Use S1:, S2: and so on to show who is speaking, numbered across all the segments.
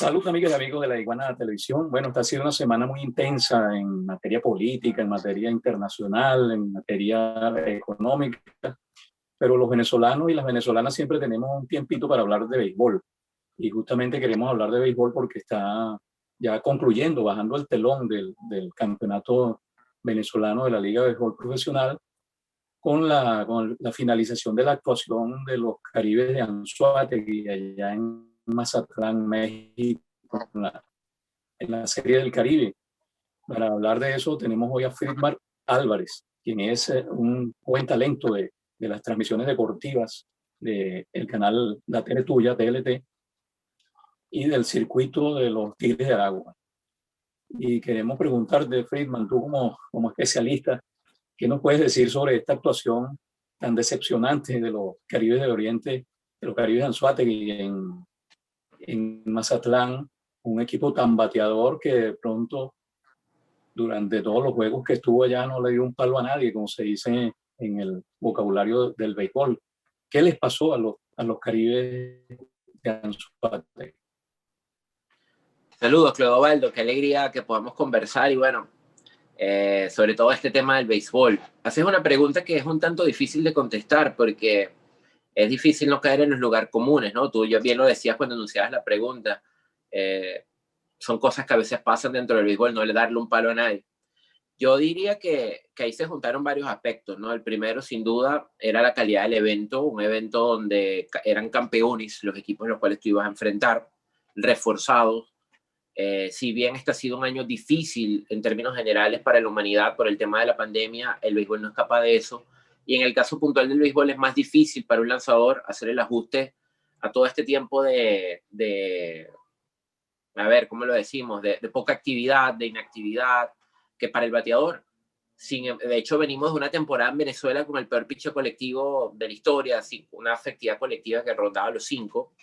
S1: Salud, amigas y amigos de la Iguana Televisión. Bueno, esta ha sido una semana muy intensa en materia política, en materia internacional, en materia económica, pero los venezolanos y las venezolanas siempre tenemos un tiempito para hablar de béisbol. Y justamente queremos hablar de béisbol porque está ya concluyendo, bajando el telón del campeonato venezolano de la Liga de Béisbol Profesional con la finalización de la actuación de los Caribes de Anzoátegui allá en Mazatlán, México, en la Serie del Caribe. Para hablar de eso tenemos hoy a Friedmar Álvarez, quien es un buen talento de las transmisiones deportivas del canal La Tele Tuya, TLT, y del circuito de los Tigres de Aragua. Y queremos preguntarte, Friedman, tú como especialista, ¿qué nos puedes decir sobre esta actuación tan decepcionante de los Caribes del Oriente, de los Caribes de Anzoátegui en Mazatlán, un equipo tan bateador que de pronto durante todos los juegos que estuvo allá no le dio un palo a nadie, como se dice en el vocabulario del béisbol? ¿Qué les pasó a los Caribes de Anzoátegui?
S2: Saludos, Clodovaldo, qué alegría que podamos conversar y bueno, sobre todo este tema del béisbol. Haces una pregunta que es un tanto difícil de contestar porque es difícil no caer en los lugares comunes, ¿no? Tú ya bien lo decías cuando anunciabas la pregunta. Son cosas que a veces pasan dentro del béisbol, no le darle un palo a nadie. Yo diría que ahí se juntaron varios aspectos, ¿no? El primero, sin duda, era la calidad del evento, un evento donde eran campeones los equipos en los cuales tú ibas a enfrentar, reforzados. Si bien este ha sido un año difícil en términos generales para la humanidad por el tema de la pandemia, el béisbol no escapa de eso. Y en el caso puntual del béisbol es más difícil para un lanzador hacer el ajuste a todo este tiempo a ver, ¿cómo lo decimos? De poca actividad, de inactividad, que para el bateador. De hecho, venimos de una temporada en Venezuela con el peor picheo colectivo de la historia, así, una efectividad colectiva que rondaba los 5.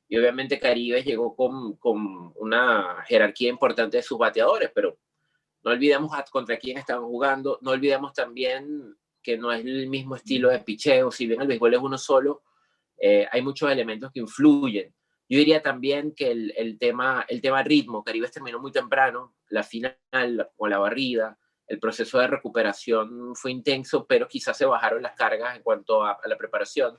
S2: Y obviamente Caribe llegó con una jerarquía importante de sus bateadores, pero no olvidemos contra quién estaban jugando, no olvidemos también que no es el mismo estilo de picheo, si bien el béisbol es uno solo, hay muchos elementos que influyen. Yo diría también que el tema ritmo, Caribe terminó muy temprano, la final con la barrida, el proceso de recuperación fue intenso, pero quizás se bajaron las cargas en cuanto a la preparación.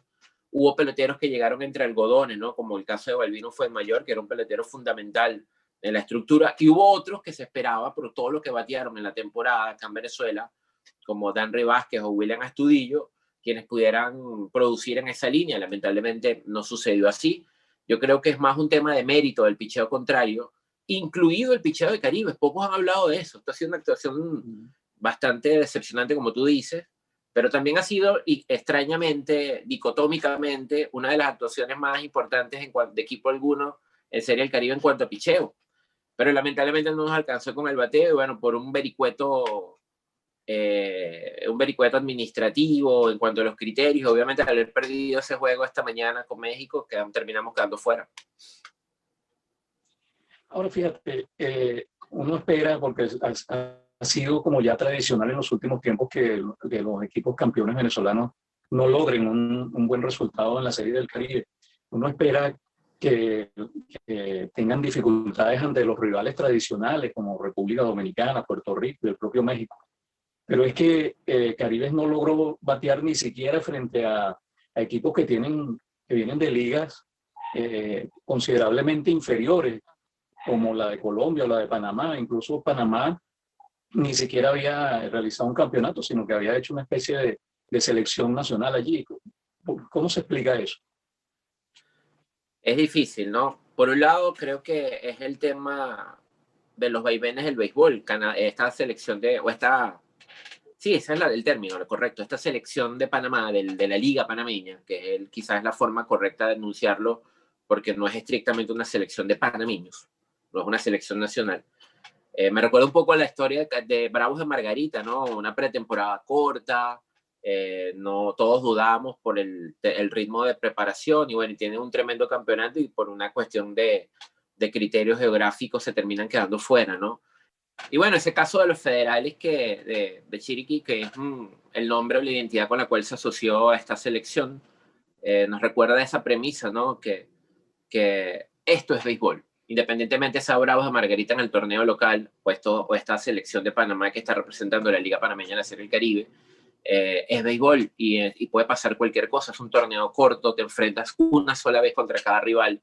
S2: Hubo peloteros que llegaron entre algodones, ¿no? Como el caso de Balbino Fuenmayor, que era un pelotero fundamental en la estructura, y hubo otros que se esperaba por todo lo que batearon en la temporada acá en Venezuela, como Danry Vázquez o William Astudillo, quienes pudieran producir en esa línea. Lamentablemente no sucedió así. Yo creo que es más un tema de mérito del picheo contrario, incluido el picheo de Caribe. Pocos han hablado de eso. Esto ha sido una actuación bastante decepcionante, como tú dices, pero también ha sido, y extrañamente, dicotómicamente, una de las actuaciones más importantes en cuanto de equipo alguno en Serie del Caribe en cuanto a picheo. Pero lamentablemente no nos alcanzó con el bateo, y bueno, por un vericueto administrativo en cuanto a los criterios. Obviamente, al haber perdido ese juego esta mañana con México, terminamos quedando fuera.
S1: Ahora fíjate, uno espera, porque ha sido como ya tradicional en los últimos tiempos que los equipos campeones venezolanos no logren un buen resultado en la Serie del Caribe. Uno espera que tengan dificultades ante los rivales tradicionales como República Dominicana, Puerto Rico y el propio México. Pero es que Caribes no logró batear ni siquiera frente a equipos que vienen de ligas considerablemente inferiores, como la de Colombia o la de Panamá. Incluso Panamá ni siquiera había realizado un campeonato, sino que había hecho una especie de selección nacional allí. ¿Cómo se explica eso?
S2: Es difícil, ¿no? Por un lado, creo que es el tema de los vaivenes del béisbol. Esta selección sí, ese es el término, lo correcto. Esta selección de Panamá, de la Liga Panameña, que quizás es la forma correcta de enunciarlo, porque no es estrictamente una selección de panameños, no es una selección nacional. Me recuerda un poco a la historia de Bravos de Margarita, ¿no? Una pretemporada corta, no todos dudábamos por el ritmo de preparación y bueno, tienen un tremendo campeonato y por una cuestión de criterios geográficos se terminan quedando fuera, ¿no? Y bueno, ese caso de los federales de Chiriquí, que es el nombre o la identidad con la cual se asoció a esta selección, nos recuerda esa premisa, ¿no? Que esto es béisbol. independientemente sea Bravos de Margarita en el torneo local o esta selección de Panamá que está representando la Liga Panameña en la Serie del Caribe, es béisbol y puede pasar cualquier cosa. Es un torneo corto, te enfrentas una sola vez contra cada rival.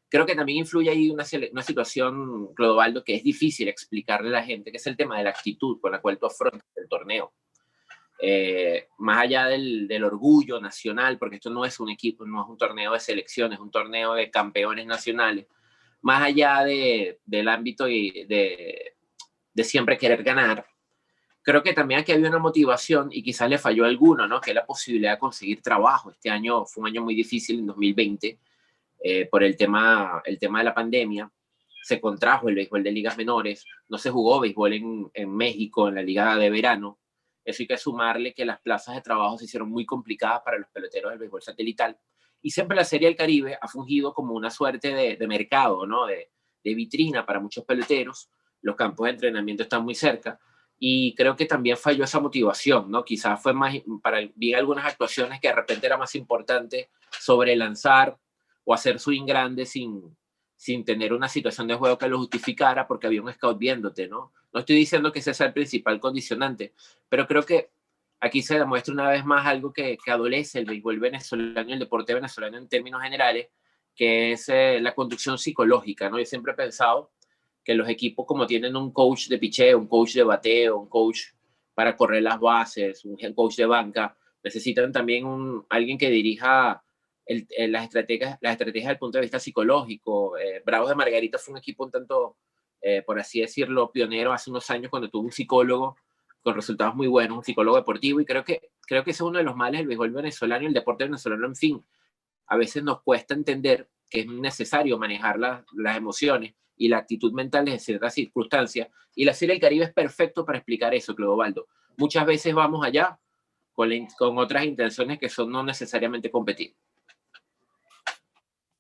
S2: Creo que también influye ahí una situación, Clodovaldo, que es difícil explicarle a la gente, que es el tema de la actitud con la cual tú afrontas el torneo. Más allá del orgullo nacional, porque esto no es un equipo, no es un torneo de selecciones, es un torneo de campeones nacionales, más allá del ámbito de siempre querer ganar, creo que también aquí había una motivación y quizás le falló a alguno, ¿no? Que es la posibilidad de conseguir trabajo. Este año fue un año muy difícil, en 2020, por el tema de la pandemia. Se contrajo el béisbol de ligas menores, no se jugó béisbol en México, en la liga de verano. Eso hay que sumarle que las plazas de trabajo se hicieron muy complicadas para los peloteros del béisbol satelital. Y siempre la Serie del Caribe ha fungido como una suerte de mercado, ¿no? De vitrina para muchos peloteros. Los campos de entrenamiento están muy cerca. Y creo que también falló esa motivación, ¿no? Quizás fue más, vi algunas actuaciones que de repente era más importante sobre lanzar o hacer swing grande sin tener una situación de juego que lo justificara porque había un scout viéndote, ¿no? No estoy diciendo que ese sea el principal condicionante, pero creo que aquí se demuestra una vez más algo que adolece el béisbol venezolano y el deporte venezolano en términos generales, que es la conducción psicológica, ¿no? Yo siempre he pensado que los equipos, como tienen un coach de picheo, un coach de bateo, un coach para correr las bases, un coach de banca, necesitan también alguien que dirija las estrategias desde el punto de vista psicológico. Bravos de Margarita fue un equipo un tanto, por así decirlo, pionero hace unos años cuando tuvo un psicólogo con resultados muy buenos, un psicólogo deportivo, y creo que ese es uno de los males del béisbol venezolano y el deporte venezolano, en fin. A veces nos cuesta entender que es necesario manejar las emociones y la actitud mental de ciertas circunstancias, y la Serie del Caribe es perfecto para explicar eso, Clodovaldo. Muchas veces vamos allá con otras intenciones que son no necesariamente competir.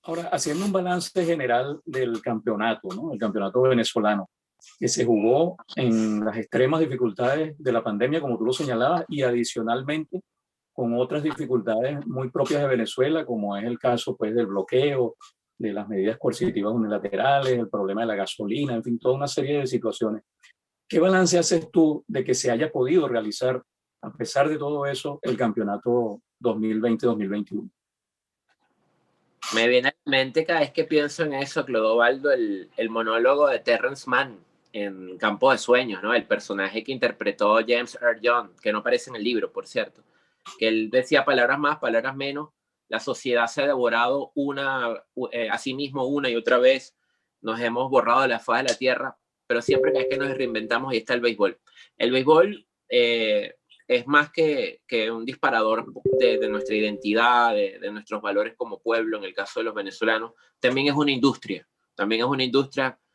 S1: Ahora, haciendo un balance general del campeonato, ¿no? El campeonato venezolano, que se jugó en las extremas dificultades de la pandemia, como tú lo señalabas, y adicionalmente con otras dificultades muy propias de Venezuela, como es el caso pues, del bloqueo, de las medidas coercitivas unilaterales, el problema de la gasolina, en fin, toda una serie de situaciones. ¿Qué balance haces tú de que se haya podido realizar, a pesar de todo eso, el campeonato 2020-2021?
S2: Me viene a la mente cada vez que pienso en eso, Clodovaldo, el monólogo de Terrence Mann en Campo de Sueños, ¿no? El personaje que interpretó James Earl Jones, que no aparece en el libro, por cierto, que él decía palabras más, palabras menos. La sociedad se ha devorado a sí mismo una y otra vez. Nos hemos borrado de la faz de la tierra, pero siempre que es que nos reinventamos, y está el béisbol. El béisbol es más que un disparador de nuestra identidad, de nuestros valores como pueblo, en el caso de los venezolanos. También es una industria,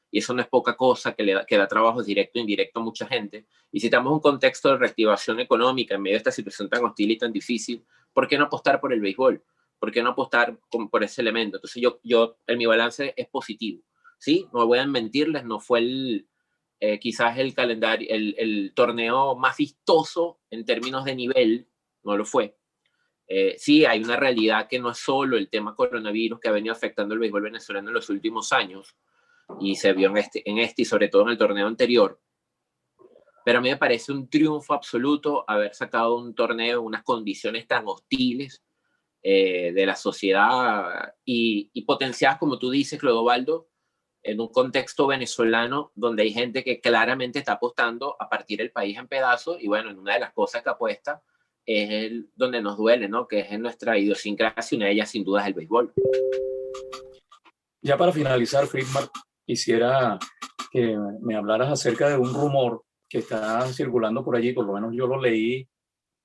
S2: y eso no es poca cosa, que da trabajo directo e indirecto a mucha gente. Y si estamos en un contexto de reactivación económica en medio de esta situación tan hostil y tan difícil, ¿por qué no apostar por el béisbol? ¿Por qué no apostar por ese elemento? Entonces yo en mi balance es positivo. Sí, no voy a mentirles, no fue quizás el calendario, el torneo más vistoso en términos de nivel, no lo fue. Sí, hay una realidad que no es solo el tema coronavirus que ha venido afectando el béisbol venezolano en los últimos años, y se vio en este y sobre todo en el torneo anterior. Pero a mí me parece un triunfo absoluto haber sacado un torneo en unas condiciones tan hostiles de la sociedad y potenciadas, como tú dices, Clodovaldo, en un contexto venezolano donde hay gente que claramente está apostando a partir el país en pedazos, y bueno, en una de las cosas que apuesta es donde nos duele, ¿no? Que es en nuestra idiosincrasia, una de ellas sin duda es el béisbol.
S1: Ya para finalizar, Friedman, quisiera que me hablaras acerca de un rumor que está circulando por allí, por lo menos yo lo leí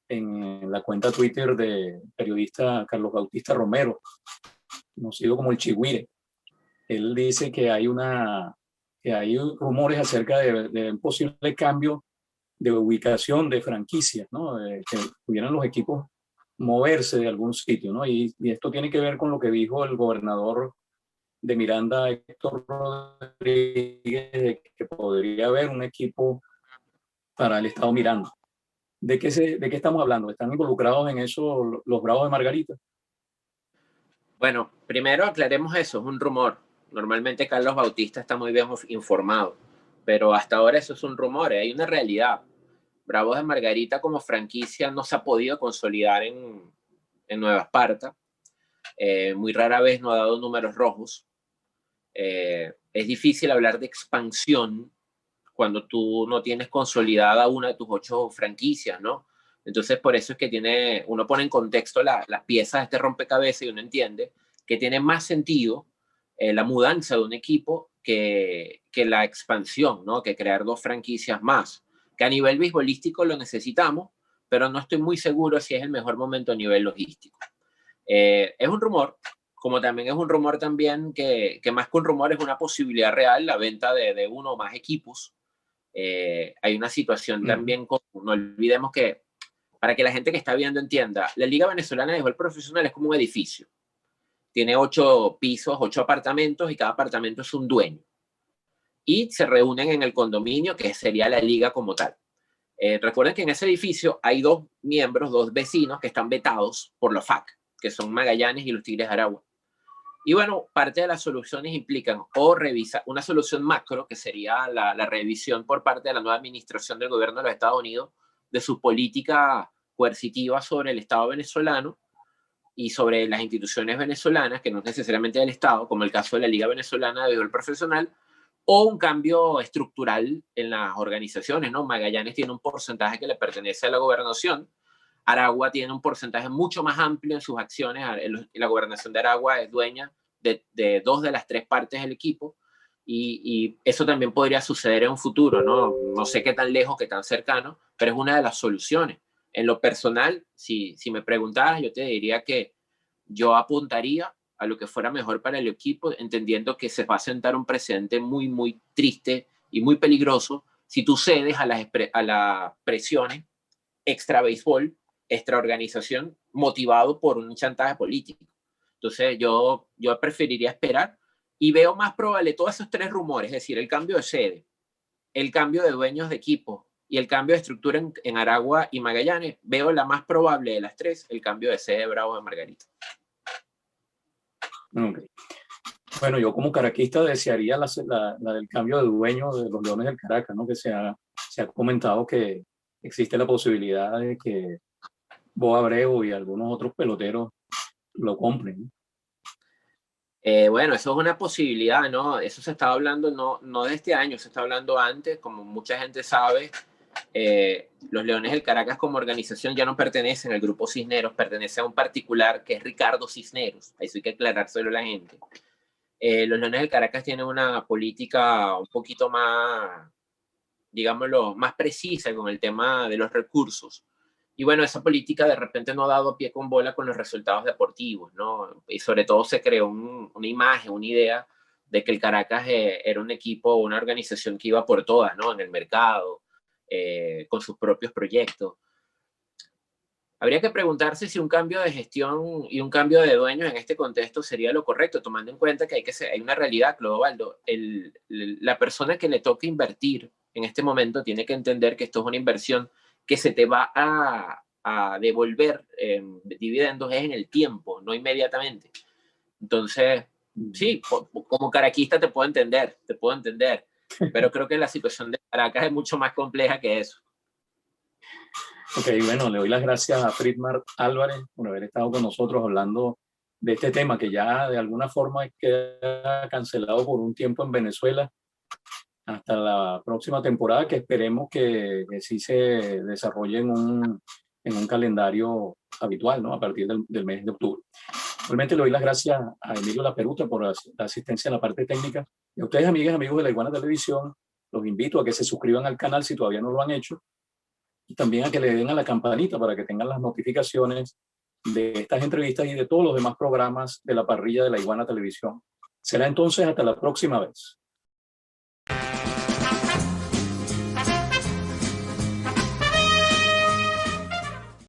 S1: en la cuenta Twitter del periodista Carlos Bautista Romero, conocido como el Chigüire. Él dice que hay rumores acerca de un posible cambio de ubicación de franquicias, ¿no? Que pudieran los equipos moverse de algún sitio, ¿no? Y esto tiene que ver con lo que dijo el gobernador de Miranda, Héctor Rodríguez, de que podría haber un equipo para el estado Miranda. ¿De qué estamos hablando? ¿Están involucrados en eso los Bravos de Margarita?
S2: Bueno, primero aclaremos eso, es un rumor. Normalmente Carlos Bautista está muy bien informado, pero hasta ahora eso es un rumor, hay una realidad. Bravos de Margarita como franquicia no se ha podido consolidar en Nueva Esparta. Muy rara vez no ha dado números rojos. Es difícil hablar de expansión cuando tú no tienes consolidada una de tus 8 franquicias, ¿no? Entonces, por eso es que uno pone en contexto las piezas de este rompecabezas y uno entiende que tiene más sentido la mudanza de un equipo que la expansión, ¿no? Que crear 2 franquicias más. Que a nivel beisbolístico lo necesitamos, pero no estoy muy seguro si es el mejor momento a nivel logístico. Es un rumor, como también es un rumor también que más que un rumor es una posibilidad real, la venta de uno o más equipos. Hay una situación también, no olvidemos que, para que la gente que está viendo entienda, la Liga Venezolana de Béisbol Profesional es como un edificio. Tiene 8 pisos, 8 apartamentos y cada apartamento es un dueño. Y se reúnen en el condominio, que sería la liga como tal. Recuerden que en ese edificio hay 2 miembros, 2 vecinos que están vetados por los FAC, que son Magallanes y los Tigres de Aragua. Y bueno, parte de las soluciones implican o revisar una solución macro, que sería la revisión por parte de la nueva administración del gobierno de los Estados Unidos de su política coercitiva sobre el Estado venezolano y sobre las instituciones venezolanas, que no es necesariamente del Estado, como el caso de la Liga Venezolana de Béisbol Profesional, o un cambio estructural en las organizaciones, ¿no? Magallanes tiene un porcentaje que le pertenece a la gobernación, Aragua tiene un porcentaje mucho más amplio en sus acciones, la gobernación de Aragua es dueña de 2 de las 3 partes del equipo, y eso también podría suceder en un futuro, ¿no? No sé qué tan lejos, qué tan cercano, pero es una de las soluciones. En lo personal, si me preguntaras, yo te diría que yo apuntaría a lo que fuera mejor para el equipo, entendiendo que se va a sentar un precedente muy, muy triste y muy peligroso si tú cedes a las presiones extra béisbol, extra organización, motivado por un chantaje político. Entonces yo preferiría esperar y veo más probable todos esos 3 rumores, es decir, el cambio de sede, el cambio de dueños de equipo y el cambio de estructura en Aragua y Magallanes, veo la más probable de las 3, el cambio de sede de Bravos de Margarita.
S1: Okay. Bueno, yo como caraquista desearía la del cambio de dueño de los Leones del Caracas, ¿no? Que se ha comentado que existe la posibilidad de que Bo Abreu y algunos otros peloteros lo compren.
S2: Bueno, eso es una posibilidad, ¿no? Eso se estaba hablando no de este año, se está hablando antes, como mucha gente sabe. Los Leones del Caracas como organización ya no pertenecen al grupo Cisneros, pertenece a un particular que es Ricardo Cisneros, eso hay que aclarárselo a la gente. Los Leones del Caracas tienen una política un poquito más, digámoslo, más precisa con el tema de los recursos. Y bueno, esa política de repente no ha dado pie con bola con los resultados deportivos, ¿no? Y sobre todo se creó una imagen, una idea de que el Caracas era un equipo, una organización que iba por todas, ¿no? En el mercado, con sus propios proyectos. Habría que preguntarse si un cambio de gestión y un cambio de dueños en este contexto sería lo correcto, tomando en cuenta que hay una realidad, Clodovaldo. La persona que le toca invertir en este momento tiene que entender que esto es una inversión que se te va a devolver dividendos es en el tiempo, no inmediatamente. Entonces, sí, como caraquista te puedo entender, pero creo que la situación de Caracas es mucho más compleja que eso.
S1: Ok, bueno, le doy las gracias a Fritmar Álvarez por haber estado con nosotros hablando de este tema que ya de alguna forma queda cancelado por un tiempo en Venezuela hasta la próxima temporada, que esperemos que sí se desarrolle en un calendario habitual, ¿no? A partir del mes de octubre. Realmente le doy las gracias a Emilio Laperuta por la asistencia en la parte técnica. Y a ustedes, amigas y amigos de La Iguana Televisión, los invito a que se suscriban al canal si todavía no lo han hecho, y también a que le den a la campanita para que tengan las notificaciones de estas entrevistas y de todos los demás programas de la parrilla de La Iguana Televisión. Será entonces hasta la próxima vez.